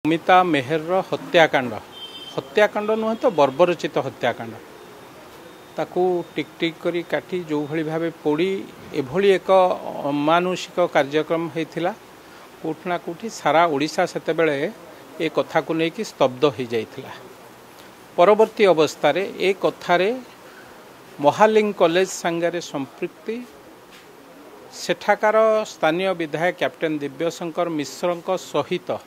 ममिता मेहर हत्याकांड नुहे तो बर्बरचित हत्याकांड ताकू टिक टिक करी काटी जो भली भावे पोड़ी एभली एक अमानुषिक कार्यक्रम होता कोठना कोठी सारा ओडिशा सेते बेले ए कथा को लेकिन स्तब्ध हो जाइथिला। परवर्ती अवस्था रे ए कथारे महालिंग कॉलेज संगे संपृक्ति सेठाकार स्थानीय विधायक कैप्टेन दिव्यशंकर मिश्र सहित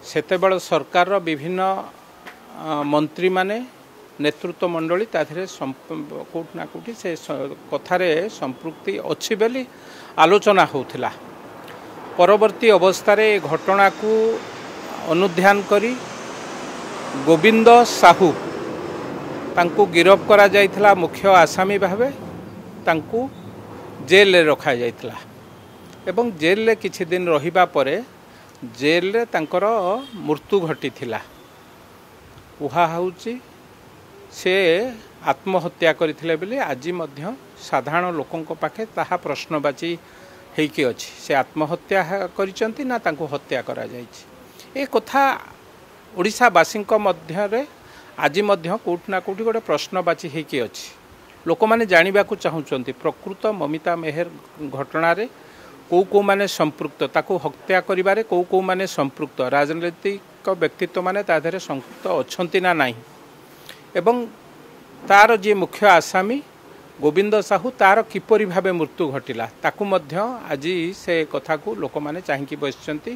सेतेबेल सरकार विभिन्न मंत्री माने नेतृत्व मंडली ताधरे कोठना कोठी से कथारे संपृक्ति अच्छी बेली आलोचना होउथिला। परवर्ती अवस्था रे घटना को अनुध्यान करी गोविंद साहू तांको गिरफ करा जाइथिला। मुख्य आसामी भावे तांको जेल रे रखा जाइथिला एवं जेल रे किछि दिन रहिबा परे जेल रे तांकर मृत्यु घटी थिला। उहा होउची से आत्महत्या करथिले बेले आज मध्य साधारण लोकंक पाखे ताहा प्रश्नवाची हेकी अछि से आत्महत्या करिसंती ना तांको हत्या करा जाइछि। ए कथा ओडिशावासींक मध्य रे आज मध्य कोठना कोठी गोटे प्रश्नवाची हेकी अछि। लोक माने जानिबा को चाहुचंती प्रकृत ममिता मेहर घटना रे को माने संपृक्त ताकू हत्या करिबारे को माने संपृक्त राजनीतिक व्यक्तित्व माने ताधरे संपृक्त अछंती ना नाही एवं तार जे मुख्य आसामी गोविंद साहू तार किपरि भावे मृत्यु घटिला ताकू मध्य आज से कथा को लोक माने चाहिकी बसिचंती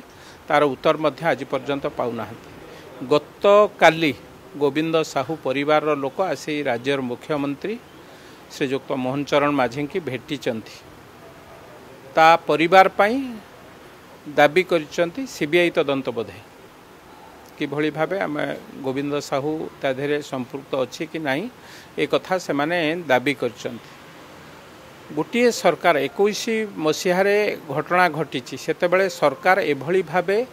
तार उत्तर मध्य आज पर्यंत पाउना। गत काली गोविंद साहू परिवार लोक आसी राज्यर मुख्यमंत्री श्रीजुक्त मोहन चरण माझी की भेटिचंती। ता परिवार पाई दाबी करिसंती सीबीआई तदंत बोधे कि भली भावे आम गोविंद साहू ताधरे संपृक्त अच्छी कि नहीं ए कथा से माने दाबी करिसंती। गोटे सरकार 21 मसीह घटना घटी सेतेबेले सरकार एभली भावे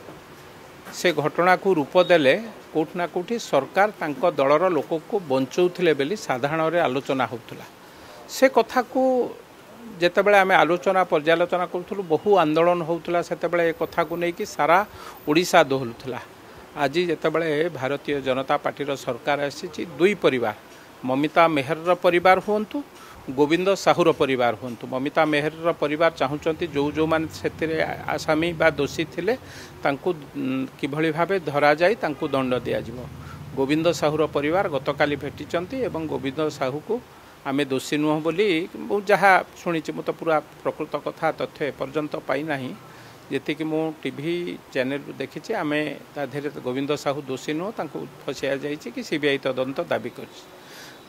से घटना को रूप देले कोठना कोठी सरकार तांको दलर लोक को बंचौथिले बेली साधारण रे आलोचना होउथला। से कथा को जेतेबेले आमे आलोचना पर्यालोचना करूथलु बहु आंदोलन होउथला सेतेबेले ए कथा को नै कि सारा ओडिशा दोहलुथला। आज जेतेबेले भारतीय जनता पार्टी सरकार आसी दुई परिवार ममिता मेहर परिवार हुंतु गोविंद साहूर परिवार हुंतु ममिता मेहर परिवार चाहुचंती जो जो मान सेतिरे आसामी बा दोषी थिले तांकु किभली भावे धरा जाई तांकु दंड दिया जिवो। गोविंद साहूर परिवार गतकाली भेटिचंती एवं गोविंद साहू को आमे दोषी नुह बोली जहाँ शुणी मु तो पूरा प्रकृत कथा तथ्य पर्यंत पाई नाही जेति कि मु टीवी चैनल देखी आमे ताधरे गोविंद साहू दोषी नुह तांकु फसिया जाइछि कि सीबीआई तदंत दाबी करछि।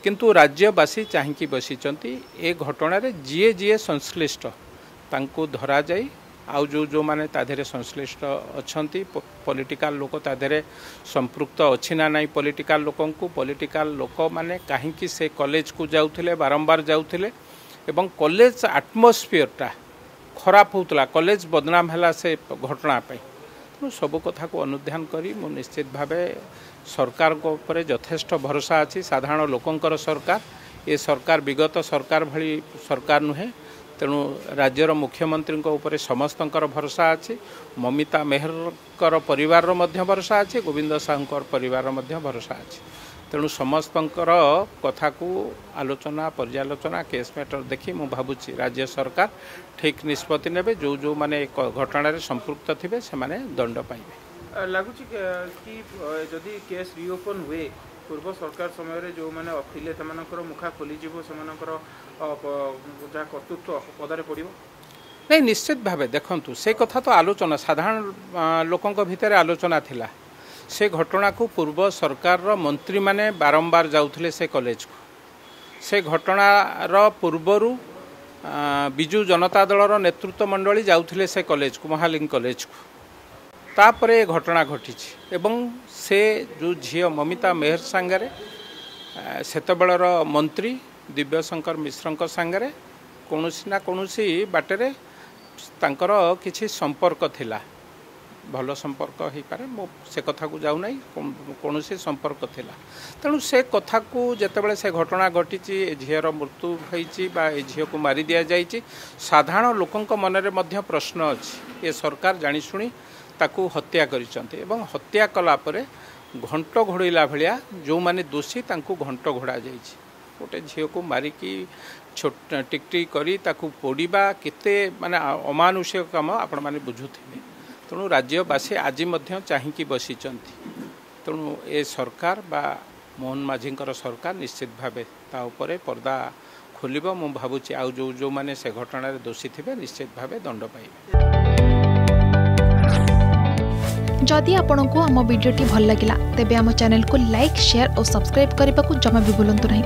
किंतु राज्यवासी चाहिकी बसिचंती ए घटना रे जीए संश्लिष्ट तांकु धरा जाई आउ जो माने ताधरे संश्लिष्ट अछंती पॉलिटिकल लोक ताधरे संपृक्त अछि ना नाही पॉलिटिकल लोक माने काहेकि से कॉलेज को जाउथिले बारंबार जाउथिले एवं कॉलेज एटमॉस्फियरटा खराब होतला कॉलेज बदनाम हला से घटना पाई तो सब कथा को अनुध्यान करी मु निश्चित भावे सरकार को ऊपर यथेष्ट भरोसा अछि। साधारण लोकंकर सरकार ए सरकार विगत सरकार भली सरकार नुहे तेणु राज्यर मुख्यमंत्री ऊपर समस्तंकर भरोसा अछि। ममिता मेहर परिवार मध्य भरोसा अछि गोविंद साहूकर परिवार मध्य भरोसा अछि। तेणु समस्तंकर कथा को आलोचना पर्यालोचना केस मैटर देखी मु भाबुची राज्य सरकार ठीक निष्पत्ति नेबे जो माने घटना रे संपृक्त थिबे से माने दंड पाइबे। लगुच कि जदि केस रिओपन हुए पूर्व सरकार समय जो मैंने थिले मुखा खोली जहाँ कर्तृत्व पदारे पड़ो नहीं निश्चित भावे देखंतु से कथा तो आलोचना साधारण लोकंक भितर आलोचना थिला। से घटना को पूर्व सरकार मंत्री माने बारंबार जाउथिले से कॉलेज को से घटनार पूर्वरु बिजु जनता दलर नेतृत्व मंडली जाउथिले से कॉलेज को महालिंग कॉलेज को तापरे घटना घटी एवं से जो झील ममिता मेहर सांगरे सेतबेलर मंत्री दिव्यशंकर मिश्र सांगरे कौनसी ना कौनसी बाटेरे तांकर किछि संपर्क थिला भल संपर्क हो पारे मो से कथा को जाऊ नहीं कौनसी संपर्क थिला। तेणु से कथा को जेतेबेले से घटना घटी झीर मृत्यु होईची बा झील को मारी दिया जाइची साधारण लोकंक मनरे मध्य प्रश्न अछि। ये सरकार जानी शुणी ताकू हत्या करिसंते एवं हत्या कला परे घंट घोड़ैला भलिया जो माने दोषी तांकू घंट घोड़ा जाइछि गोटे झील को मारिकी छोट टिकटिक करी ताकू पोड़ीबा केते माने अमानुषिक काम आपण माने बुझुथिबे तेणु राज्यवासी आज मध्य चाहिकी बसिचंती तेणु ए सरकार बा मोहन माझींकर सरकार निश्चित भावे ता उपरे पर्दा खोलिबो मु भाबुची आ जो माने से घटना दोषी थिबे निश्चित भावे दंड पाइबे। जदि आपंक आम भिडी भल लगा तेब आम चैनल को लाइक शेयर और सब्सक्राइब करने को जमा भी भूलु नहीं।